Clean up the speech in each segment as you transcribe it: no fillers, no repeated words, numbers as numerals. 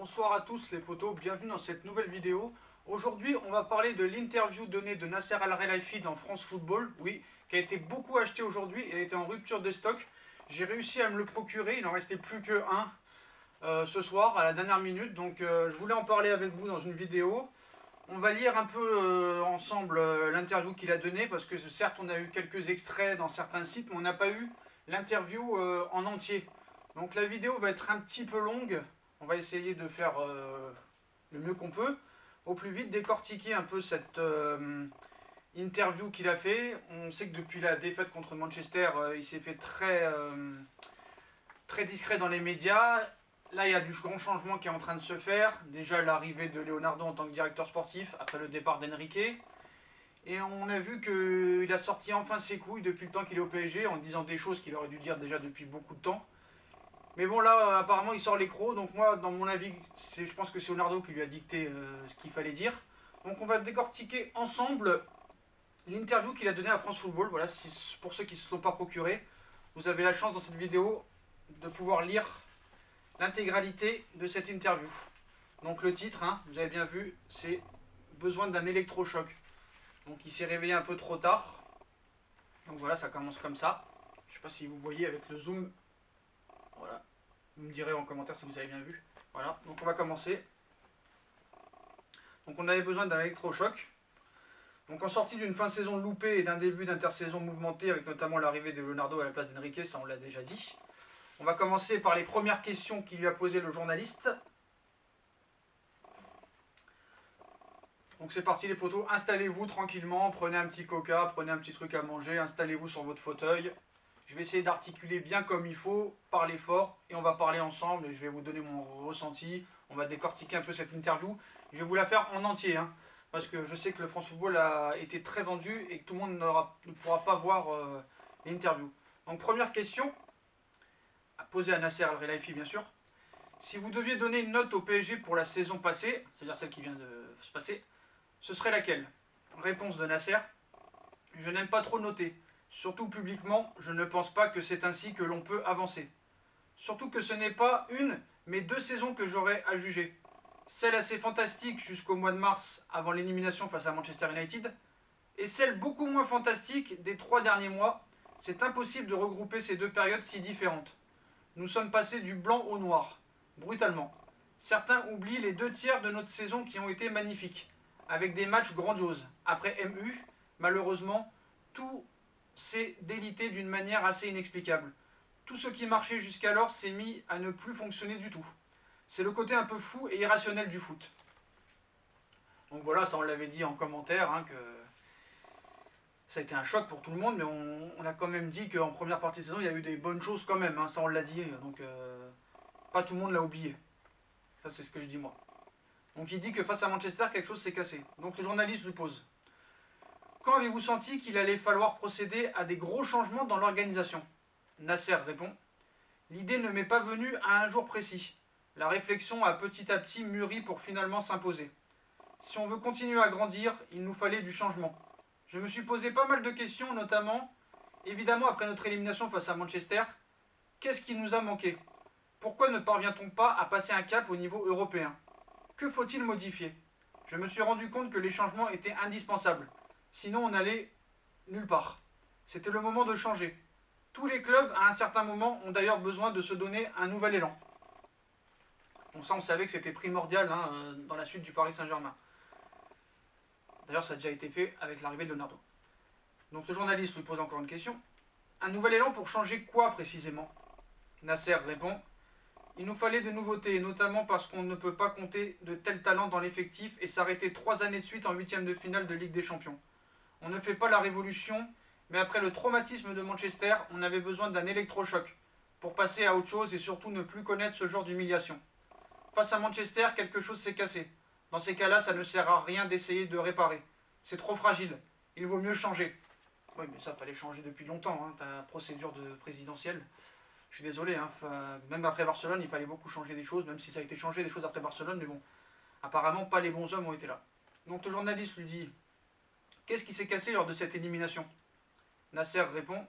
Bonsoir à tous les potos, bienvenue dans cette nouvelle vidéo. Aujourd'hui on va parler de l'interview donnée de Nasser Al-Khelaifi dans France Football, oui, qui a été beaucoup acheté aujourd'hui et a été en rupture de stock. J'ai réussi à me le procurer, il n'en restait plus que un ce soir à la dernière minute, donc je voulais en parler avec vous dans une vidéo. On va lire un peu ensemble l'interview qu'il a donnée, parce que certes on a eu quelques extraits dans certains sites, mais on n'a pas eu l'interview en entier. Donc la vidéo va être un petit peu longue, on va essayer de faire le mieux qu'on peut, au plus vite, décortiquer un peu cette interview qu'il a fait. On sait que depuis la défaite contre Manchester, il s'est fait très discret dans les médias. Là, il y a du grand changement qui est en train de se faire. Déjà, l'arrivée de Leonardo en tant que directeur sportif, après le départ d'Enrique. Et on a vu qu'il a sorti enfin ses couilles depuis le temps qu'il est au PSG, en disant des choses qu'il aurait dû dire déjà depuis beaucoup de temps. Mais bon, là, apparemment, il sort les crocs. Donc moi, dans mon avis, je pense que c'est Leonardo qui lui a dicté ce qu'il fallait dire. Donc on va décortiquer ensemble l'interview qu'il a donnée à France Football. Voilà, pour ceux qui ne se sont pas procurés, vous avez la chance dans cette vidéo de pouvoir lire l'intégralité de cette interview. Donc le titre, hein, vous avez bien vu, c'est besoin d'un électrochoc. Donc il s'est réveillé un peu trop tard. Donc voilà, ça commence comme ça. Je ne sais pas si vous voyez avec le zoom. Voilà. Vous me direz en commentaire si vous avez bien vu. Voilà, donc on va commencer. Donc on avait besoin d'un électrochoc. Donc en sortie d'une fin de saison loupée et d'un début d'intersaison mouvementé, avec notamment l'arrivée de Leonardo à la place d'Enrique, ça on l'a déjà dit. On va commencer par les premières questions qu'il lui a posées le journaliste. Donc c'est parti les potos, installez-vous tranquillement, prenez un petit coca, prenez un petit truc à manger, installez-vous sur votre fauteuil. Je vais essayer d'articuler bien comme il faut, parler fort, et on va parler ensemble, et je vais vous donner mon ressenti, on va décortiquer un peu cette interview. Je vais vous la faire en entier, hein, parce que je sais que le France Football a été très vendu, et que tout le monde ne pourra pas voir l'interview. Donc première question, posée à Nasser Al-Khelaifi bien sûr. Si vous deviez donner une note au PSG pour la saison passée, c'est-à-dire celle qui vient de se passer, ce serait laquelle? Réponse de Nasser: je n'aime pas trop noter. Surtout publiquement, je ne pense pas que c'est ainsi que l'on peut avancer. Surtout que ce n'est pas une, mais deux saisons que j'aurais à juger. Celle assez fantastique jusqu'au mois de mars avant l'élimination face à Manchester United, et celle beaucoup moins fantastique des 3 derniers mois. C'est impossible de regrouper ces deux périodes si différentes. Nous sommes passés du blanc au noir, brutalement. Certains oublient les 2 tiers de notre saison qui ont été magnifiques, avec des matchs grandioses. Après MU, malheureusement, tout s'est délité d'une manière assez inexplicable. Tout ce qui marchait jusqu'alors s'est mis à ne plus fonctionner du tout. C'est le côté un peu fou et irrationnel du foot. Donc voilà, ça on l'avait dit en commentaire, hein, que ça a été un choc pour tout le monde, mais on a quand même dit qu'en première partie de saison, il y a eu des bonnes choses quand même, hein, ça on l'a dit, donc pas tout le monde l'a oublié. Ça c'est ce que je dis moi. Donc il dit que face à Manchester, quelque chose s'est cassé. Donc le journaliste lui pose: quand avez-vous senti qu'il allait falloir procéder à des gros changements dans l'organisation? Nasser répond: l'idée ne m'est pas venue à un jour précis. La réflexion a petit à petit mûri pour finalement s'imposer. Si on veut continuer à grandir, il nous fallait du changement. Je me suis posé pas mal de questions, notamment, évidemment après notre élimination face à Manchester, qu'est-ce qui nous a manqué? Pourquoi ne parvient-on pas à passer un cap au niveau européen? Que faut-il modifier? Je me suis rendu compte que les changements étaient indispensables. Sinon, on n'allait nulle part. C'était le moment de changer. Tous les clubs, à un certain moment, ont d'ailleurs besoin de se donner un nouvel élan. Donc ça, on savait que c'était primordial, hein, dans la suite du Paris Saint-Germain. D'ailleurs, ça a déjà été fait avec l'arrivée de Leonardo. Donc le journaliste lui pose encore une question. Un nouvel élan pour changer quoi précisément? Nasser répond: il nous fallait des nouveautés, notamment parce qu'on ne peut pas compter de tels talents dans l'effectif et s'arrêter 3 années de suite en 8e de finale de Ligue des Champions. On ne fait pas la révolution, mais après le traumatisme de Manchester, on avait besoin d'un électrochoc pour passer à autre chose et surtout ne plus connaître ce genre d'humiliation. Face à Manchester, quelque chose s'est cassé. Dans ces cas-là, ça ne sert à rien d'essayer de réparer. C'est trop fragile. Il vaut mieux changer. Oui, mais ça, fallait changer depuis longtemps, hein, ta procédure de présidentielle. Je suis désolé, hein, même après Barcelone, il fallait beaucoup changer des choses, même si ça a été changé des choses après Barcelone, mais bon, apparemment, pas les bons hommes ont été là. Donc le journaliste lui dit: qu'est-ce qui s'est cassé lors de cette élimination? Nasser répond: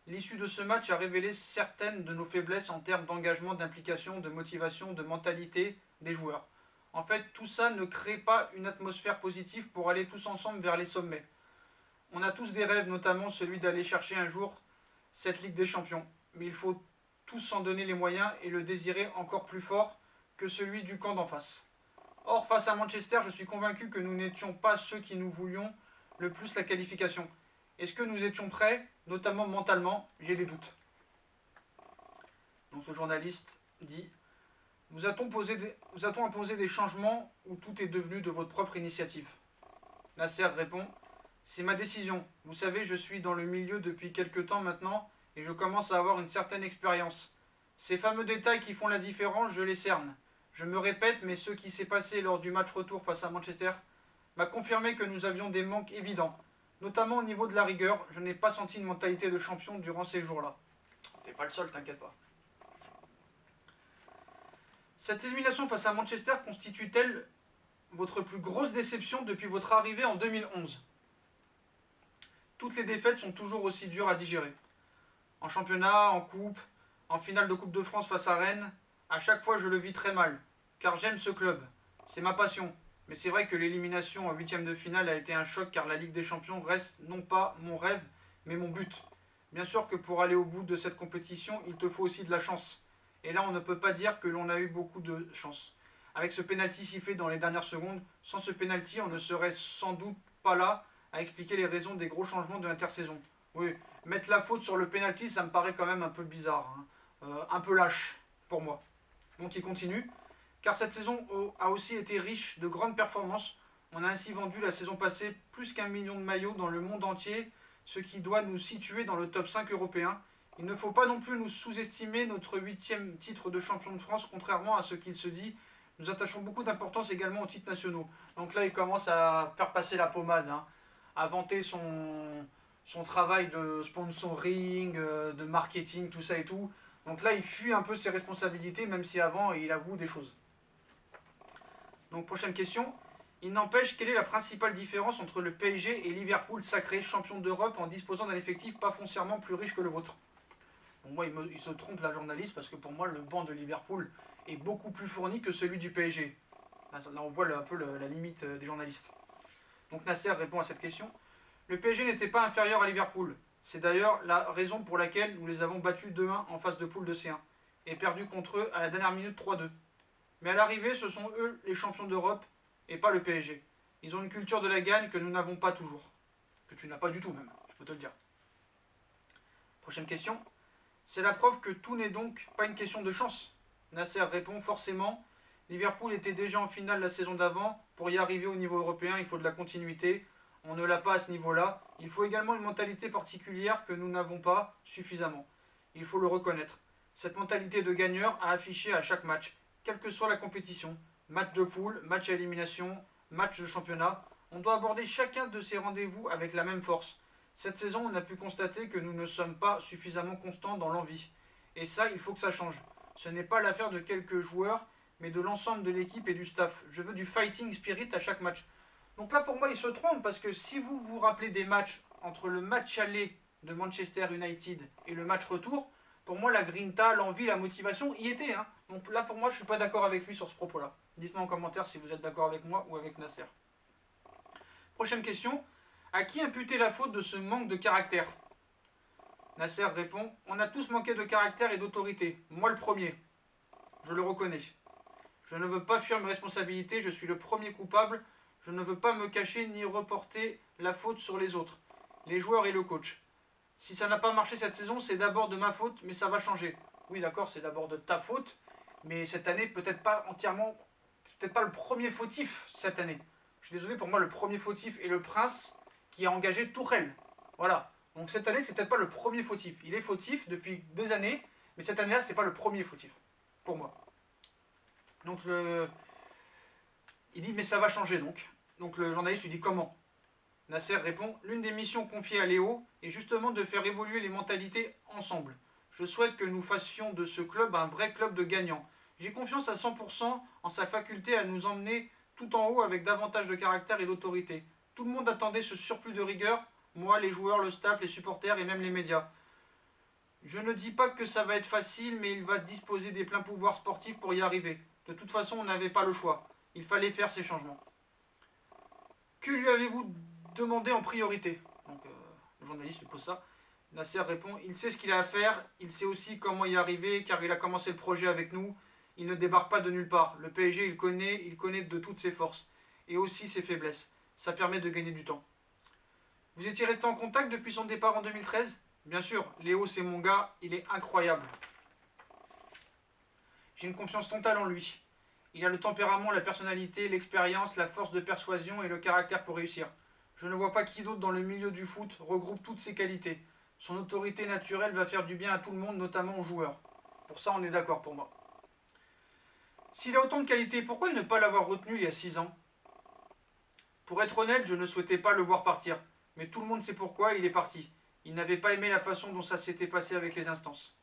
l'issue de ce match a révélé certaines de nos faiblesses en termes d'engagement, d'implication, de motivation, de mentalité, des joueurs. En fait, tout ça ne crée pas une atmosphère positive pour aller tous ensemble vers les sommets. On a tous des rêves, notamment celui d'aller chercher un jour cette Ligue des Champions. Mais il faut tous s'en donner les moyens et le désirer encore plus fort que celui du camp d'en face. Or, face à Manchester, je suis convaincu que nous n'étions pas ceux qui nous voulions le plus la qualification. Est-ce que nous étions prêts, notamment mentalement? J'ai des doutes. Donc le journaliste dit: vous a-t-on imposé des changements ou tout est devenu de votre propre initiative? Nasser répond: c'est ma décision. Vous savez, je suis dans le milieu depuis quelque temps maintenant et je commence à avoir une certaine expérience. Ces fameux détails qui font la différence, je les cerne. Je me répète, mais ce qui s'est passé lors du match retour face à Manchester m'a confirmé que nous avions des manques évidents, notamment au niveau de la rigueur. Je n'ai pas senti une mentalité de champion durant ces jours-là. T'es pas le seul, t'inquiète pas. Cette élimination face à Manchester constitue-t-elle votre plus grosse déception depuis votre arrivée en 2011? Toutes les défaites sont toujours aussi dures à digérer. En championnat, en coupe, en finale de Coupe de France face à Rennes, à chaque fois je le vis très mal, car j'aime ce club, c'est ma passion. Mais c'est vrai que l'élimination en huitième de finale a été un choc, car la Ligue des Champions reste non pas mon rêve, mais mon but. Bien sûr que pour aller au bout de cette compétition, il te faut aussi de la chance. Et là, on ne peut pas dire que l'on a eu beaucoup de chance. Avec ce pénalty sifflé dans les dernières secondes, sans ce pénalty, on ne serait sans doute pas là à expliquer les raisons des gros changements de l'intersaison. Oui, mettre la faute sur le pénalty, ça me paraît quand même un peu bizarre, un peu lâche pour moi. Donc il continue. Car cette saison a aussi été riche de grandes performances. On a ainsi vendu la saison passée plus qu'1 million de maillots dans le monde entier, ce qui doit nous situer dans le top 5 européen. Il ne faut pas non plus nous sous-estimer notre 8e titre de champion de France, contrairement à ce qu'il se dit. Nous attachons beaucoup d'importance également aux titres nationaux. Donc là, il commence à faire passer la pommade, à vanter son travail de sponsoring, de marketing, tout ça et tout. Donc là, il fuit un peu ses responsabilités, même si avant, il avoue des choses. Donc prochaine question. Il n'empêche, quelle est la principale différence entre le PSG et Liverpool, sacré champion d'Europe en disposant d'un effectif pas foncièrement plus riche que le vôtre? Bon, moi, il se trompe la journaliste, parce que pour moi, le banc de Liverpool est beaucoup plus fourni que celui du PSG. Là, on voit un peu la limite des journalistes. Donc Nasser répond à cette question. Le PSG n'était pas inférieur à Liverpool. C'est d'ailleurs la raison pour laquelle nous les avons battus 2-1 en phase de poule de C1 et perdu contre eux à la dernière minute 3-2. Mais à l'arrivée, ce sont eux les champions d'Europe et pas le PSG. Ils ont une culture de la gagne que nous n'avons pas toujours. Que tu n'as pas du tout même, je peux te le dire. Prochaine question. C'est la preuve que tout n'est donc pas une question de chance. Nasser répond: forcément, Liverpool était déjà en finale la saison d'avant. Pour y arriver au niveau européen, il faut de la continuité. On ne l'a pas à ce niveau-là. Il faut également une mentalité particulière que nous n'avons pas suffisamment. Il faut le reconnaître. Cette mentalité de gagneur à afficher à chaque match, quelle que soit la compétition, match de poule, match à élimination, match de championnat, on doit aborder chacun de ces rendez-vous avec la même force. Cette saison, on a pu constater que nous ne sommes pas suffisamment constants dans l'envie. Et ça, il faut que ça change. Ce n'est pas l'affaire de quelques joueurs, mais de l'ensemble de l'équipe et du staff. Je veux du fighting spirit à chaque match. Donc là, pour moi, il se trompe, parce que si vous vous rappelez des matchs entre le match aller de Manchester United et le match retour, pour moi, la grinta, l'envie, la motivation y était. Donc là, pour moi, je ne suis pas d'accord avec lui sur ce propos-là. Dites-moi en commentaire si vous êtes d'accord avec moi ou avec Nasser. Prochaine question. À qui imputer la faute de ce manque de caractère? Nasser répond: on a tous manqué de caractère et d'autorité. Moi le premier. Je le reconnais. Je ne veux pas fuir mes responsabilités, je suis le premier coupable. Je ne veux pas me cacher ni reporter la faute sur les autres, les joueurs et le coach. Si ça n'a pas marché cette saison, c'est d'abord de ma faute, mais ça va changer. Oui, d'accord, c'est d'abord de ta faute, mais cette année, peut-être pas entièrement, c'est peut-être pas le premier fautif cette année. Je suis désolé, pour moi, le premier fautif est le Prince qui a engagé Tourelle. Voilà. Donc cette année, c'est peut-être pas le premier fautif. Il est fautif depuis des années, mais cette année-là, c'est pas le premier fautif, pour moi. Donc il dit, mais ça va changer donc. Donc le journaliste lui dit comment? Nasser répond: l'une des missions confiées à Léo est justement de faire évoluer les mentalités ensemble. Je souhaite que nous fassions de ce club un vrai club de gagnants. J'ai confiance à 100% en sa faculté à nous emmener tout en haut avec davantage de caractère et d'autorité. Tout le monde attendait ce surplus de rigueur, moi, les joueurs, le staff, les supporters et même les médias. Je ne dis pas que ça va être facile, mais il va disposer des pleins pouvoirs sportifs pour y arriver. De toute façon, on n'avait pas le choix. Il fallait faire ces changements. Que lui avez-vous demandé en priorité? Donc, le journaliste lui pose ça. Nasser répond, il sait ce qu'il a à faire, il sait aussi comment y arriver, car il a commencé le projet avec nous. Il ne débarque pas de nulle part. Le PSG, il connaît de toutes ses forces, et aussi ses faiblesses. Ça permet de gagner du temps. Vous étiez resté en contact depuis son départ en 2013? Bien sûr, Léo c'est mon gars, il est incroyable. J'ai une confiance totale en lui. Il a le tempérament, la personnalité, l'expérience, la force de persuasion et le caractère pour réussir. Je ne vois pas qui d'autre dans le milieu du foot regroupe toutes ces qualités. Son autorité naturelle va faire du bien à tout le monde, notamment aux joueurs. Pour ça, on est d'accord pour moi. S'il a autant de qualités, pourquoi ne pas l'avoir retenu il y a 6 ans? Pour être honnête, je ne souhaitais pas le voir partir. Mais tout le monde sait pourquoi il est parti. Il n'avait pas aimé la façon dont ça s'était passé avec les instances.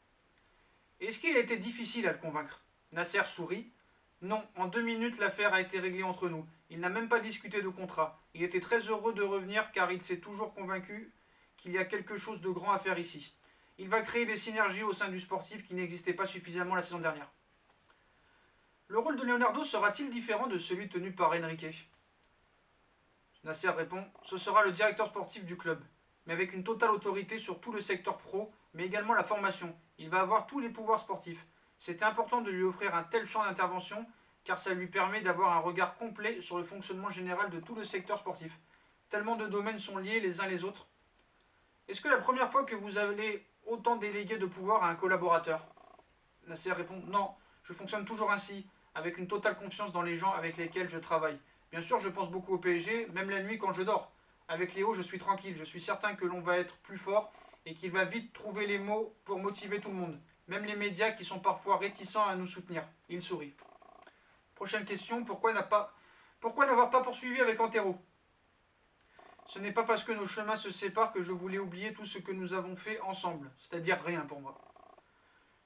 Est-ce qu'il a été difficile à le convaincre? Nasser sourit. Non, en 2 minutes, l'affaire a été réglée entre nous. Il n'a même pas discuté de contrat. Il était très heureux de revenir car il s'est toujours convaincu qu'il y a quelque chose de grand à faire ici. Il va créer des synergies au sein du sportif qui n'existaient pas suffisamment la saison dernière. Le rôle de Leonardo sera-t-il différent de celui tenu par Enrique? Nasser répond, ce sera le directeur sportif du club, mais avec une totale autorité sur tout le secteur pro, mais également la formation. Il va avoir tous les pouvoirs sportifs. C'était important de lui offrir un tel champ d'intervention, car ça lui permet d'avoir un regard complet sur le fonctionnement général de tout le secteur sportif. Tellement de domaines sont liés les uns les autres. Est-ce que la première fois que vous allez autant déléguer de pouvoir à un collaborateur? Nasser répond, non, je fonctionne toujours ainsi, avec une totale confiance dans les gens avec lesquels je travaille. Bien sûr, je pense beaucoup au PSG, même la nuit quand je dors. Avec Léo, je suis tranquille, je suis certain que l'on va être plus fort et qu'il va vite trouver les mots pour motiver tout le monde. Même les médias qui sont parfois réticents à nous soutenir. Il sourit. Prochaine question, pourquoi n'avoir pas poursuivi avec Antero? Ce n'est pas parce que nos chemins se séparent que je voulais oublier tout ce que nous avons fait ensemble, c'est-à-dire rien pour moi.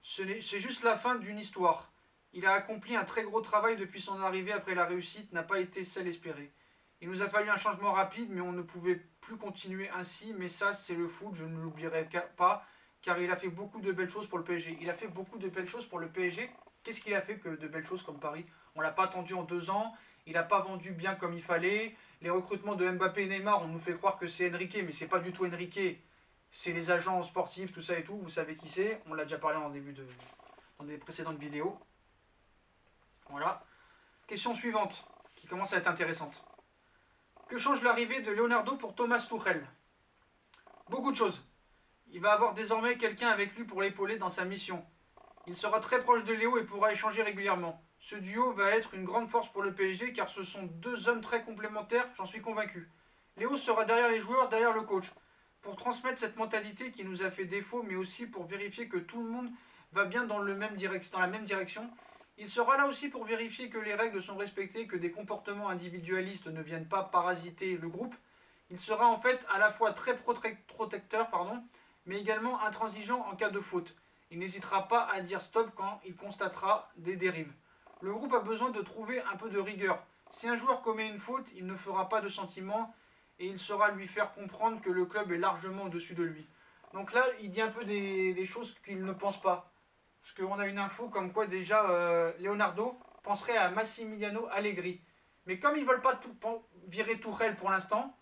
C'est juste la fin d'une histoire. Il a accompli un très gros travail depuis son arrivée après la réussite n'a pas été celle espérée. Il nous a fallu un changement rapide, mais on ne pouvait plus continuer ainsi. Mais ça, c'est le foot, je ne l'oublierai pas, car il a fait beaucoup de belles choses pour le PSG. Il a fait beaucoup de belles choses pour le PSG. Qu'est-ce qu'il a fait que de belles choses comme Paris? On l'a pas attendu en 2 ans, il n'a pas vendu bien comme il fallait. Les recrutements de Mbappé et Neymar, on nous fait croire que c'est Enrique, mais c'est pas du tout Enrique. C'est les agents sportifs, tout ça et tout. Vous savez qui c'est? On l'a déjà parlé dans des précédentes vidéos. Voilà. Question suivante, qui commence à être intéressante. Que change l'arrivée de Leonardo pour Thomas Tuchel? Beaucoup de choses. Il va avoir désormais quelqu'un avec lui pour l'épauler dans sa mission. Il sera très proche de Léo et pourra échanger régulièrement. Ce duo va être une grande force pour le PSG car ce sont 2 hommes très complémentaires, j'en suis convaincu. Léo sera derrière les joueurs, derrière le coach, pour transmettre cette mentalité qui nous a fait défaut, mais aussi pour vérifier que tout le monde va bien dans la même direction. Il sera là aussi pour vérifier que les règles sont respectées, que des comportements individualistes ne viennent pas parasiter le groupe. Il sera en fait à la fois très protecteur, mais également intransigeant en cas de faute. Il n'hésitera pas à dire stop quand il constatera des dérives. Le groupe a besoin de trouver un peu de rigueur. Si un joueur commet une faute, il ne fera pas de sentiment et il saura lui faire comprendre que le club est largement au-dessus de lui. Donc là, il dit un peu des choses qu'il ne pense pas. Parce qu'on a une info comme quoi déjà Leonardo penserait à Massimiliano Allegri. Mais comme ils ne veulent pas virer Tuchel pour l'instant,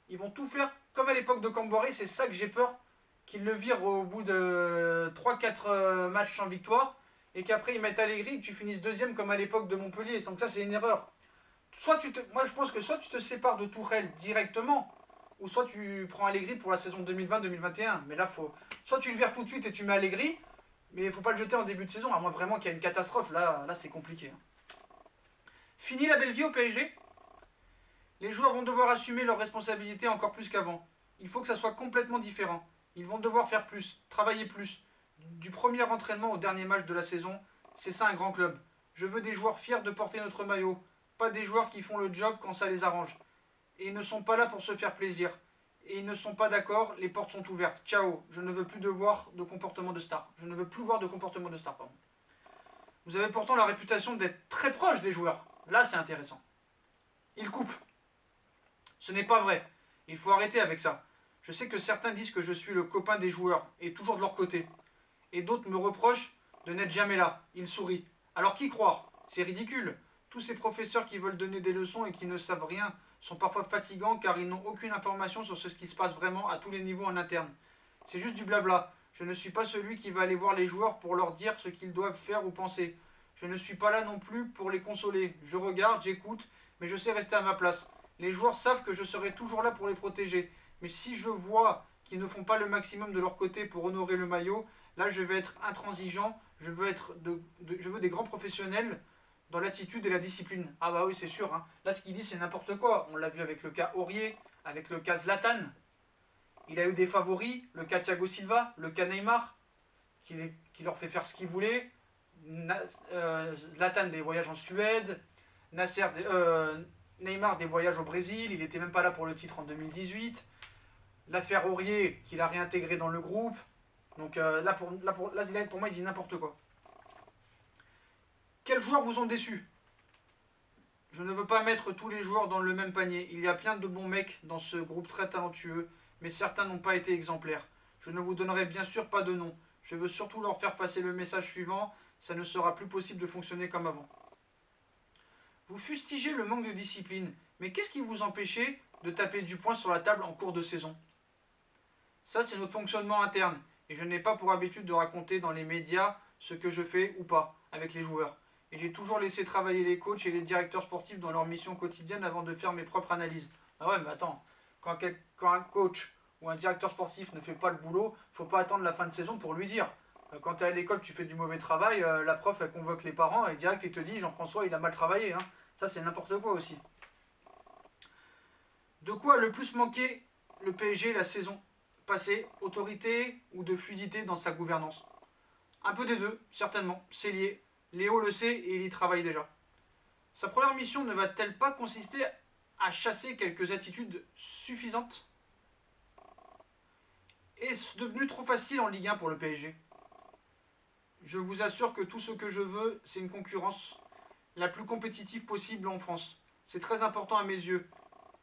ils vont tout faire comme à l'époque de Camboré. C'est ça que j'ai peur, qu'ils le virent au bout de 3-4 matchs sans victoire et qu'après ils mettent Allegri et que tu finisses deuxième comme à l'époque de Montpellier. Donc ça c'est une erreur. Moi je pense que soit tu te sépares de Tuchel directement, ou soit tu prends Allegri pour la saison 2020-2021. Mais là, soit tu le vires tout de suite et tu mets Allegri, mais il ne faut pas le jeter en début de saison, à moins vraiment qu'il y ait une catastrophe. Là c'est compliqué. Fini la belle vie au PSG? Les joueurs vont devoir assumer leurs responsabilités encore plus qu'avant. Il faut que ça soit complètement différent. Ils vont devoir faire plus, travailler plus. Du premier entraînement au dernier match de la saison, c'est ça un grand club. Je veux des joueurs fiers de porter notre maillot, pas des joueurs qui font le job quand ça les arrange. Et ils ne sont pas là pour se faire plaisir. Et ils ne sont pas d'accord, les portes sont ouvertes. Ciao, je ne veux plus voir de comportement de star. Vous avez pourtant la réputation d'être très proche des joueurs. Là, c'est intéressant. Il coupe. Ce n'est pas vrai. Il faut arrêter avec ça. Je sais que certains disent que je suis le copain des joueurs, et toujours de leur côté. Et d'autres me reprochent de n'être jamais là. Il sourit. Alors qui croire? C'est ridicule. Tous ces professeurs qui veulent donner des leçons et qui ne savent rien sont parfois fatigants car ils n'ont aucune information sur ce qui se passe vraiment à tous les niveaux en interne. C'est juste du blabla. Je ne suis pas celui qui va aller voir les joueurs pour leur dire ce qu'ils doivent faire ou penser. Je ne suis pas là non plus pour les consoler. Je regarde, j'écoute, mais je sais rester à ma place. Les joueurs savent que je serai toujours là pour les protéger. Mais si je vois qu'ils ne font pas le maximum de leur côté pour honorer le maillot, là je vais être intransigeant. Je veux des grands professionnels dans l'attitude et la discipline. Ah bah oui, c'est sûr. Hein. Là, ce qu'il dit, c'est n'importe quoi. On l'a vu avec le cas Aurier, avec le cas Zlatan. Il a eu des favoris, le cas Thiago Silva, le cas Neymar, qui leur fait faire ce qu'il voulait. Zlatan des voyages en Suède, Neymar des voyages au Brésil, il n'était même pas là pour le titre en 2018. L'affaire Aurier, qu'il a réintégré dans le groupe. Donc là, pour moi, il dit n'importe quoi. Quels joueurs vous ont déçu? Je ne veux pas mettre tous les joueurs dans le même panier. Il y a plein de bons mecs dans ce groupe très talentueux, mais certains n'ont pas été exemplaires. Je ne vous donnerai bien sûr pas de nom. Je veux surtout leur faire passer le message suivant, ça ne sera plus possible de fonctionner comme avant. Vous fustigez le manque de discipline, mais qu'est-ce qui vous empêchait de taper du poing sur la table en cours de saison? Ça, c'est notre fonctionnement interne, et je n'ai pas pour habitude de raconter dans les médias ce que je fais ou pas avec les joueurs. Et j'ai toujours laissé travailler les coachs et les directeurs sportifs dans leur mission quotidienne avant de faire mes propres analyses. Ah ouais, mais attends, quand un coach ou un directeur sportif ne fait pas le boulot, faut pas attendre la fin de saison pour lui dire. Quand tu es à l'école, tu fais du mauvais travail, la prof elle convoque les parents et direct il te dit Jean-François il a mal travaillé. Hein. Ça c'est n'importe quoi aussi. De quoi a le plus manqué le PSG la saison passée? Autorité ou de fluidité dans sa gouvernance? Un peu des deux, certainement, c'est lié. Léo le sait et il y travaille déjà. Sa première mission ne va-t-elle pas consister à chasser quelques attitudes suffisantes? Est-ce devenu trop facile en Ligue 1 pour le PSG? Je vous assure que tout ce que je veux, c'est une concurrence la plus compétitive possible en France. C'est très important à mes yeux.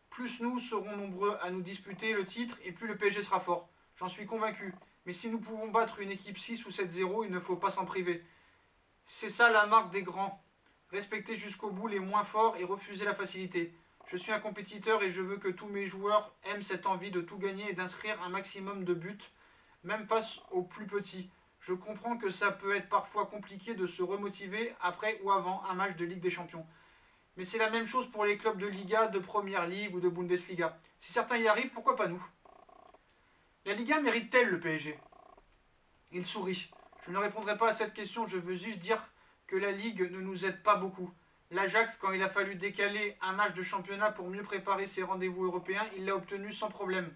Plus nous serons nombreux à nous disputer le titre et plus le PSG sera fort. J'en suis convaincu. Mais si nous pouvons battre une équipe 6 ou 7-0, il ne faut pas s'en priver. C'est ça la marque des grands. Respecter jusqu'au bout les moins forts et refuser la facilité. Je suis un compétiteur et je veux que tous mes joueurs aiment cette envie de tout gagner et d'inscrire un maximum de buts, même face aux plus petits. Je comprends que ça peut être parfois compliqué de se remotiver après ou avant un match de Ligue des Champions. Mais c'est la même chose pour les clubs de Liga, de Première Ligue ou de Bundesliga. Si certains y arrivent, pourquoi pas nous? La Ligue 1 mérite-t-elle le PSG? Il sourit. Je ne répondrai pas à cette question, je veux juste dire que la Ligue ne nous aide pas beaucoup. L'Ajax, quand il a fallu décaler un match de championnat pour mieux préparer ses rendez-vous européens, il l'a obtenu sans problème.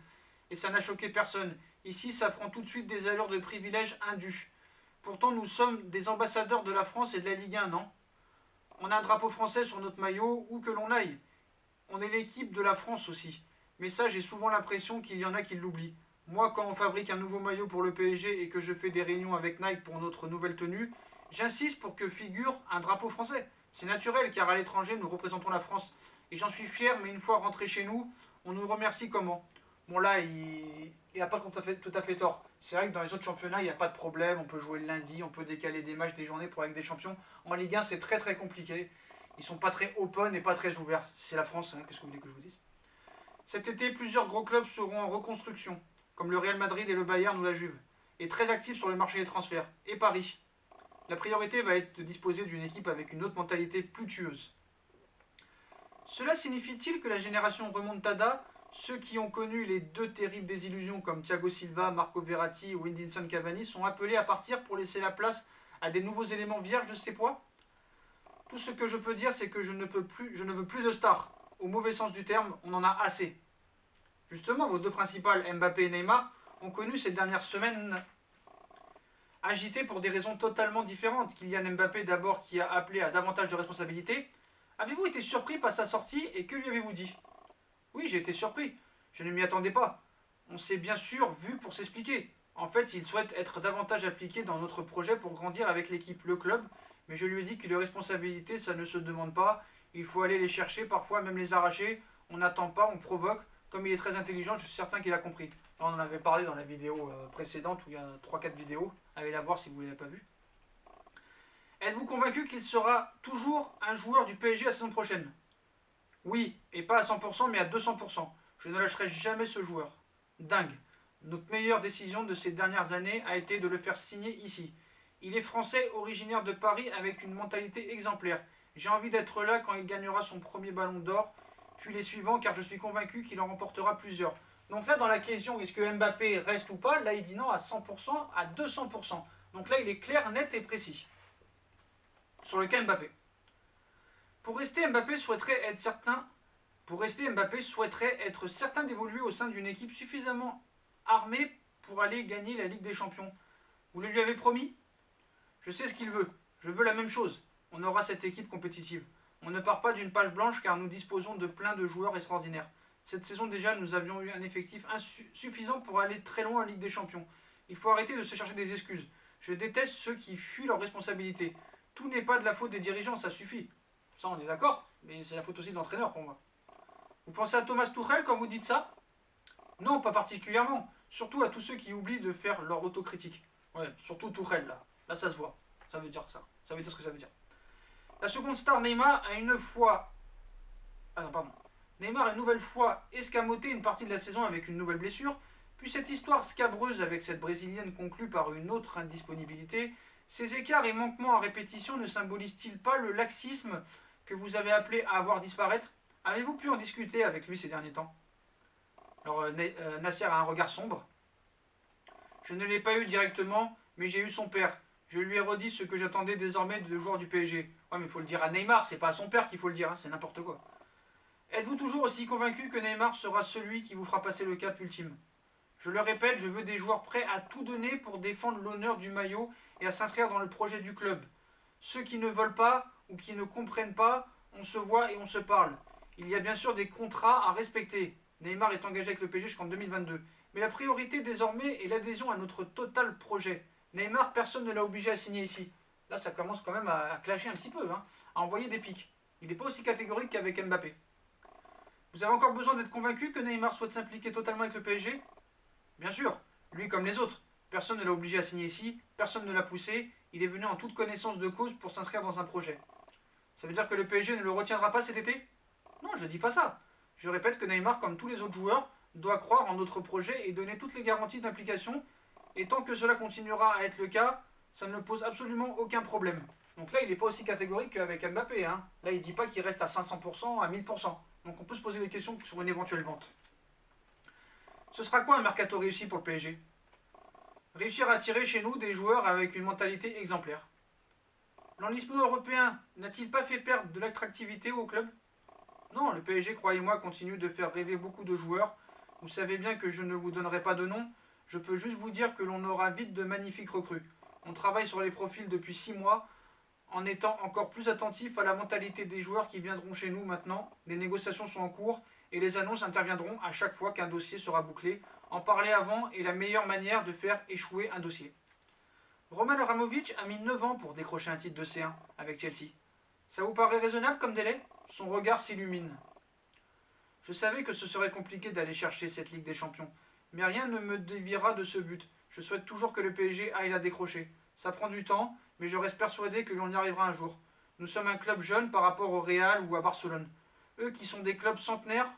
Et ça n'a choqué personne. Ici, ça prend tout de suite des allures de privilèges indus. Pourtant, nous sommes des ambassadeurs de la France et de la Ligue 1, non? On a un drapeau français sur notre maillot, où que l'on aille. On est l'équipe de la France aussi. Mais ça, j'ai souvent l'impression qu'il y en a qui l'oublient. Moi, quand on fabrique un nouveau maillot pour le PSG et que je fais des réunions avec Nike pour notre nouvelle tenue, j'insiste pour que figure un drapeau français. C'est naturel car à l'étranger, nous représentons la France. Et j'en suis fier, mais une fois rentré chez nous, on nous remercie comment? Bon là, il n'a pas tout à fait tort. C'est vrai que dans les autres championnats, il n'y a pas de problème. On peut jouer le lundi, on peut décaler des matchs, des journées pour avec des champions. En Ligue 1, c'est très très compliqué. Ils sont pas très open et pas très ouverts. C'est la France, hein, qu'est-ce que vous voulez que je vous dise? Cet été, plusieurs gros clubs seront en reconstruction, comme le Real Madrid et le Bayern ou la Juve, et très actifs sur le marché des transferts. Et Paris. La priorité va être de disposer d'une équipe avec une autre mentalité plus tueuse. Cela signifie-t-il que la génération remontada, ceux qui ont connu les deux terribles désillusions comme Thiago Silva, Marco Verratti ou Edinson Cavani, sont appelés à partir pour laisser la place à des nouveaux éléments vierges de ces poids? Tout ce que je peux dire, c'est que je ne veux plus de stars. Au mauvais sens du terme, on en a assez. Justement, vos deux principales, Mbappé et Neymar, ont connu ces dernières semaines agitées pour des raisons totalement différentes. Kylian Mbappé d'abord qui a appelé à davantage de responsabilités. Avez-vous été surpris par sa sortie et que lui avez-vous dit? Oui, j'ai été surpris. Je ne m'y attendais pas. On s'est bien sûr vu pour s'expliquer. En fait, il souhaite être davantage appliqué dans notre projet pour grandir avec l'équipe, le club, mais je lui ai dit que les responsabilités, ça ne se demande pas. Il faut aller les chercher, parfois même les arracher. On n'attend pas, on provoque. Comme il est très intelligent, je suis certain qu'il a compris. On en avait parlé dans la vidéo précédente, où il y a 3-4 vidéos. Allez la voir si vous ne l'avez pas vue. Êtes-vous convaincu qu'il sera toujours un joueur du PSG la saison prochaine? Oui, et pas à 100%, mais à 200%. Je ne lâcherai jamais ce joueur. Dingue. Notre meilleure décision de ces dernières années a été de le faire signer ici. Il est français, originaire de Paris, avec une mentalité exemplaire. J'ai envie d'être là quand il gagnera son premier ballon d'or, puis les suivants, car je suis convaincu qu'il en remportera plusieurs. Donc là, dans la question, est-ce que Mbappé reste ou pas, là, il dit non à 100%, à 200%. Donc là, il est clair, net et précis. Sur le cas Mbappé. Pour rester, Mbappé souhaiterait être certain d'évoluer au sein d'une équipe suffisamment armée pour aller gagner la Ligue des Champions. Vous le lui avez promis? Je sais ce qu'il veut. Je veux la même chose. On aura cette équipe compétitive. On ne part pas d'une page blanche car nous disposons de plein de joueurs extraordinaires. Cette saison déjà, nous avions eu un effectif insuffisant pour aller très loin en Ligue des Champions. Il faut arrêter de se chercher des excuses. Je déteste ceux qui fuient leurs responsabilités. Tout n'est pas de la faute des dirigeants, ça suffit. Ça, on est d'accord, mais c'est la faute aussi de l'entraîneur pour moi. Vous pensez à Thomas Tuchel quand vous dites ça? Non, pas particulièrement. Surtout à tous ceux qui oublient de faire leur autocritique. Ouais, surtout Tuchel, là. Là, ça se voit. Ça veut dire ça. Ça veut dire ce que ça veut dire. La seconde star, Neymar, a une fois... Ah non, pardon. Neymar a une nouvelle fois escamoté une partie de la saison avec une nouvelle blessure. Puis cette histoire scabreuse avec cette Brésilienne conclue par une autre indisponibilité. Ces écarts et manquements à répétition ne symbolisent-ils pas le laxisme que vous avez appelé à voir disparaître? Avez-vous pu en discuter avec lui ces derniers temps? Alors Nasser a un regard sombre. Je ne l'ai pas eu directement, mais j'ai eu son père. Je lui ai redit ce que j'attendais désormais de joueurs du PSG. Ouais, mais il faut le dire à Neymar, c'est pas à son père qu'il faut le dire, hein, c'est n'importe quoi. Êtes-vous toujours aussi convaincu que Neymar sera celui qui vous fera passer le cap ultime? Je le répète, je veux des joueurs prêts à tout donner pour défendre l'honneur du maillot et à s'inscrire dans le projet du club. Ceux qui ne veulent pas ou qui ne comprennent pas, on se voit et on se parle. Il y a bien sûr des contrats à respecter. Neymar est engagé avec le PSG jusqu'en 2022. Mais la priorité désormais est l'adhésion à notre total projet. Neymar, personne ne l'a obligé à signer ici. Là, ça commence quand même à clasher un petit peu, hein, à envoyer des pics. Il n'est pas aussi catégorique qu'avec Mbappé. Vous avez encore besoin d'être convaincu que Neymar souhaite s'impliquer totalement avec le PSG? Bien sûr, lui comme les autres. Personne ne l'a obligé à signer ici, personne ne l'a poussé, il est venu en toute connaissance de cause pour s'inscrire dans un projet. Ça veut dire que le PSG ne le retiendra pas cet été? Non, je ne dis pas ça. Je répète que Neymar, comme tous les autres joueurs, doit croire en notre projet et donner toutes les garanties d'implication. Et tant que cela continuera à être le cas, ça ne pose absolument aucun problème. Donc là, il n'est pas aussi catégorique qu'avec Mbappé. Hein. Là, il ne dit pas qu'il reste à 500%, à 1000%. Donc on peut se poser des questions sur une éventuelle vente. Ce sera quoi un mercato réussi pour le PSG? Réussir à attirer chez nous des joueurs avec une mentalité exemplaire. L'enlisement européen n'a-t-il pas fait perdre de l'attractivité au club? Non, le PSG, croyez-moi, continue de faire rêver beaucoup de joueurs. Vous savez bien que je ne vous donnerai pas de nom. Je peux juste vous dire que l'on aura vite de magnifiques recrues. On travaille sur les profils depuis 6 mois, en étant encore plus attentif à la mentalité des joueurs qui viendront chez nous maintenant. Les négociations sont en cours et les annonces interviendront à chaque fois qu'un dossier sera bouclé. En parler avant est la meilleure manière de faire échouer un dossier. Roman Abramovich a mis 9 ans pour décrocher un titre de C1 avec Chelsea. Ça vous paraît raisonnable comme délai? Son regard s'illumine. Je savais que ce serait compliqué d'aller chercher cette Ligue des Champions, mais rien ne me déviera de ce but. Je souhaite toujours que le PSG aille la décrocher. Ça prend du temps, mais je reste persuadé que l'on y arrivera un jour. Nous sommes un club jeune par rapport au Real ou à Barcelone. Eux qui sont des clubs centenaires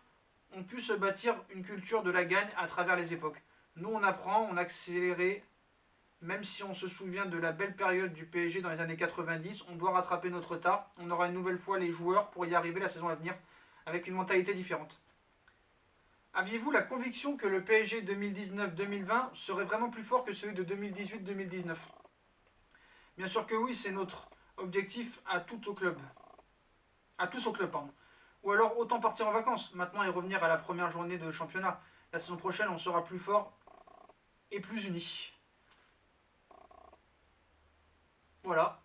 ont pu se bâtir une culture de la gagne à travers les époques. Nous on apprend, on a accéléré. Même si on se souvient de la belle période du PSG dans les années 90, on doit rattraper notre retard. On aura une nouvelle fois les joueurs pour y arriver la saison à venir avec une mentalité différente. Aviez-vous la conviction que le PSG 2019-2020 serait vraiment plus fort que celui de 2018-2019? Bien sûr que oui, c'est notre objectif à tous au club. Ou alors autant partir en vacances maintenant et revenir à la première journée de championnat. La saison prochaine, on sera plus fort et plus unis. Voilà.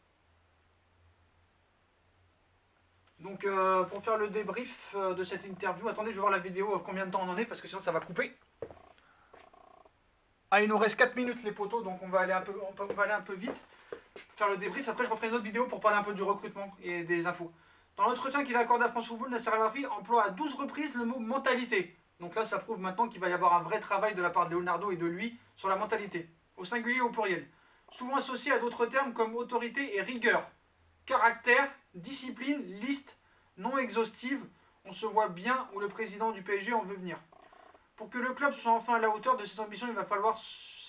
Donc pour faire le débrief de cette interview, attendez, je vais voir la vidéo, combien de temps on en est, parce que sinon ça va couper. Ah, il nous reste 4 minutes les potos, donc on va aller un peu vite. Faire le débrief, après je referai une autre vidéo pour parler un peu du recrutement et des infos. Dans l'entretien qu'il a accordé à France Football, Nasser El-Khelaifi emploie à 12 reprises le mot mentalité. Donc là, ça prouve maintenant qu'il va y avoir un vrai travail de la part de Leonardo et de lui sur la mentalité, au singulier ou au pluriel. Souvent associé à d'autres termes comme autorité et rigueur. caractère, discipline, liste non exhaustive. On se voit bien où le président du PSG en veut venir. Pour que le club soit enfin à la hauteur de ses ambitions, il va falloir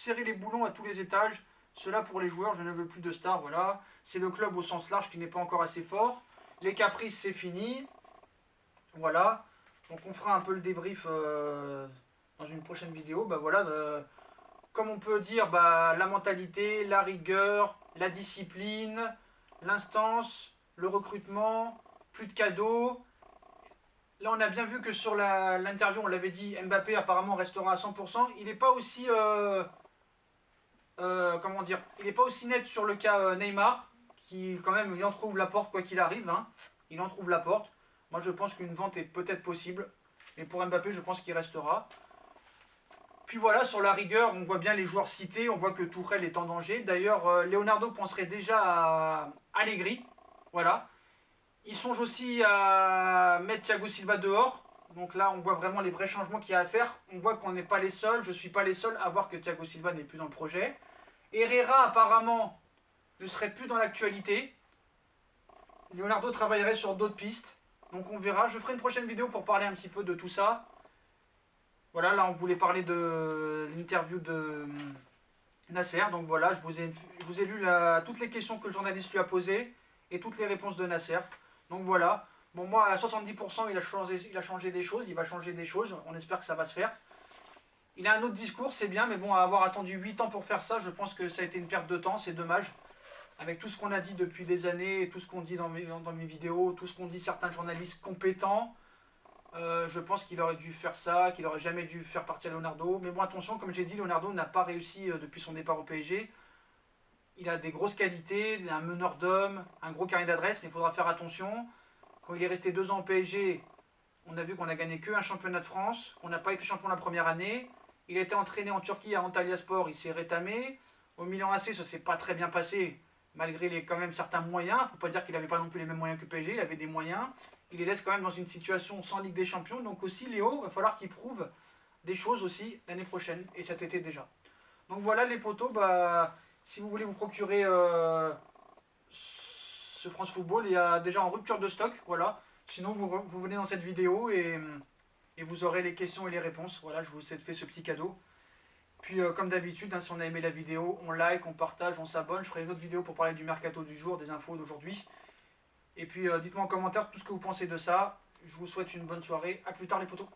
serrer les boulons à tous les étages. Cela pour les joueurs, je ne veux plus de stars, voilà. C'est le club au sens large qui n'est pas encore assez fort. Les caprices, c'est fini. Voilà. Donc on fera un peu le débrief dans une prochaine vidéo. Bah voilà. Comme on peut dire, bah, la mentalité, la rigueur, la discipline, l'instance, le recrutement, plus de cadeaux. Là, on a bien vu que sur l'interview, on l'avait dit, Mbappé apparemment restera à 100%. Il n'est pas aussi, comment dire, il n'est pas aussi net sur le cas Neymar, qui quand même, il en trouve la porte quoi qu'il arrive. Hein. Il en trouve la porte. Moi, je pense qu'une vente est peut-être possible, mais pour Mbappé, je pense qu'il restera. Puis voilà, sur la rigueur, on voit bien les joueurs cités, on voit que Tourelle est en danger. D'ailleurs, Leonardo penserait déjà à Allegri. Voilà. Il songe aussi à mettre Thiago Silva dehors. Donc là, on voit vraiment les vrais changements qu'il y a à faire. On voit qu'on n'est pas les seuls, je ne suis pas les seuls à voir que Thiago Silva n'est plus dans le projet. Herrera, apparemment, ne serait plus dans l'actualité. Leonardo travaillerait sur d'autres pistes. Donc on verra. Je ferai une prochaine vidéo pour parler un petit peu de tout ça. Voilà, là on voulait parler de l'interview de Nasser. Donc voilà, je vous ai lu toutes les questions que le journaliste lui a posées et toutes les réponses de Nasser. Donc voilà. Bon, moi à 70%, il a changé des choses, il va changer des choses. On espère que ça va se faire. Il a un autre discours, c'est bien, mais bon, à avoir attendu 8 ans pour faire ça, je pense que ça a été une perte de temps, c'est dommage. Avec tout ce qu'on a dit depuis des années, tout ce qu'on dit dans mes vidéos, tout ce qu'ont dit certains journalistes compétents, je pense qu'il aurait dû faire ça, qu'il aurait jamais dû faire partir Leonardo. Mais bon, attention, comme j'ai dit, Leonardo n'a pas réussi depuis son départ au PSG. Il a des grosses qualités, il a un meneur d'hommes, un gros carnet d'adresse, mais il faudra faire attention. Quand il est resté 2 ans au PSG, on a vu qu'on a gagné qu'un championnat de France, qu'on n'a pas été champion la première année. Il a été entraîné en Turquie à Antalyaspor, il s'est rétamé. Au Milan AC, ça s'est pas très bien passé, malgré quand même certains moyens. Il ne faut pas dire qu'il n'avait pas non plus les mêmes moyens que le PSG, il avait des moyens. Il les laisse quand même dans une situation sans Ligue des Champions. Donc aussi, Léo, il va falloir qu'il prouve des choses aussi l'année prochaine, et cet été déjà. Donc voilà les potos, bah, si vous voulez vous procurer ce France Football, il y a déjà en rupture de stock, voilà. Sinon, vous venez dans cette vidéo et vous aurez les questions et les réponses. Voilà, je vous ai fait ce petit cadeau. Puis comme d'habitude, hein, si on a aimé la vidéo, on like, on partage, on s'abonne. Je ferai une autre vidéo pour parler du mercato du jour, des infos d'aujourd'hui. Et puis dites-moi en commentaire tout ce que vous pensez de ça. Je vous souhaite une bonne soirée. A plus tard les potos.